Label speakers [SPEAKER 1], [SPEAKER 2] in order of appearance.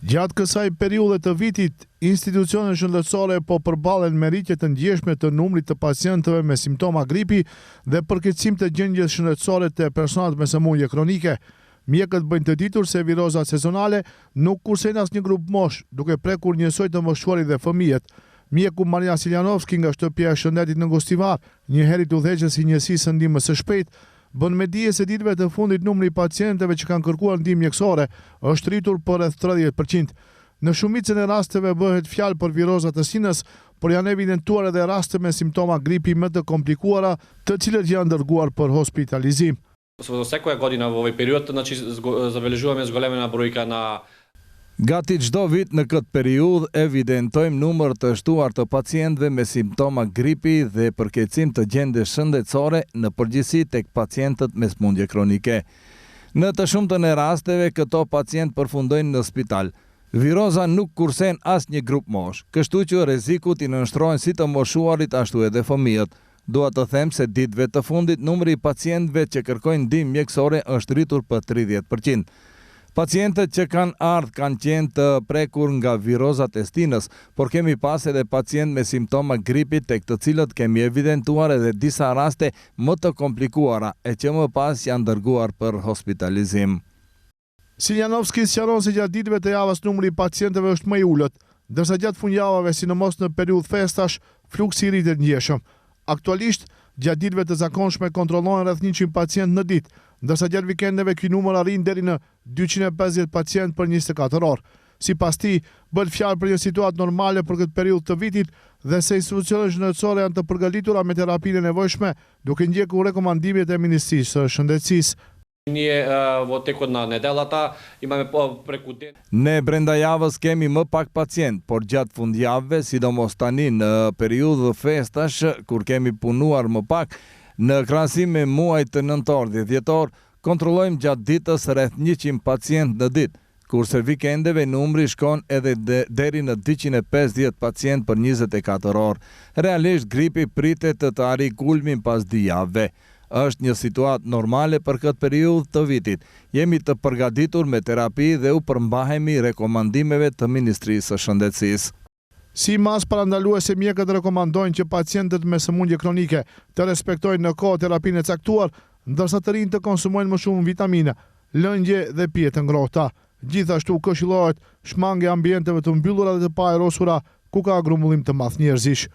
[SPEAKER 1] Gjatë kësaj periudhe të vitit, institucionet shëndetësore po përballen me rritje të ndjeshme të numrit të pacientëve me simptoma gripi dhe përkeqësim të gjendjes shëndetësore të personat me sëmundje kronike. Mjekët bëjnë të ditur se virozat sezonale nuk kursejnë asnjë grup mosh, duke prekur njësoj të moshuarit dhe fëmijët. Mjeku Marian Siljanovski nga shtëpia e shëndetit në Gostivar, njëherët udhëheqës i njësisë së ndihmës së shpejtë, bën me dije se ditëve të fundit numri i pacientëve që kanë kërkuar ndihmë mjekësore është rritur për rreth 30%. Në shumicën e rasteve bëhet fjalë për viroza të sinës, por janë evidentuar edhe raste me simptoma gripi më të komplikuara, të cilët janë dërguar për hospitalizim.
[SPEAKER 2] Sekkoja godina u ovaj period, znači zabeležujeme zgolемена brojka na
[SPEAKER 3] Gati çdo vit në këtë periudhë evidentojmë numër të shtuar të pacientëve me simptoma gripi dhe përkeqësim të gjendjes shëndetësore në përgjithësi tek pacientët me sëmundje kronike. Në të shumtën e rasteve këto pacientë përfundojnë në spital. Viroza nuk kursen asnjë grup mosh, kështu që rrezikut i nënshtrohen si të moshuarit ashtu edhe fëmijët. Dua të them se ditëve të fundit numri i pacientëve që kërkojnë ndihmë mjekësore është rritur për 30%. Pacientët që kanë ardhur kanë qenë të prekur nga virozat e stinës, por kemi pas edhe pacientë me simptoma gripi tek të cilët kemi evidentuar edhe disa raste më të komplikuara e që më pas janë dërguar për hospitalizim.
[SPEAKER 1] Siljanovski sqaron se gjatë ditëve të javës numri i pacientëve është më i ulët, ndërsa gjatë fundjavave, sidomos në periudhë festash, fluksi rritet ndjeshëm. Aktualisht, gjatë ditëve të zakonshme kontrollohen rreth 100 pacientë në ditë, ndërsa gjatë vikendeve ky numër arrin deri në 250 pacientë për 24 orë. Sipas tij, bëhet fjalë për një situatë normale për këtë periudhë të vitit dhe se institucionet shëndetësore janë të përgatitura me terapinë e nevojshme, duke ndjekur rekomandimet e Ministrisë së Shëndetësisë.
[SPEAKER 3] Ne brenda javës kemi më pak pacient, por gjatë fundjavëve, sidomos tani në periudhë festash, kur kemi punuar më pak, në krahasim me muajt të nëntor dhe dhjetor, kontrollojmë gjatë ditës rreth 100 pacient në ditë, kurse vikendeve numri shkon edhe deri në 250 pacient për 24 orë. Realisht gripi pritet të arrijë kulmin pas 2 javëve. Është një situatë normale për këtë periudhë të vitit. Jemi të përgatitur me terapi dhe u përmbahemi rekomandimeve të Ministrisë së Shëndetësisë.
[SPEAKER 1] Si mas parandaluese, mjekët rekomandojnë që pacientët me sëmundje kronike të respektojnë në kohë terapinë e caktuar, ndërsa të rinj të konsumojnë më shumë vitamina, lëngje dhe pije të ngrohta. Gjithashtu këshillohet shmangja ambienteve të mbyllura dhe të pa erosura ku ka grumbullim të madh njerëzish.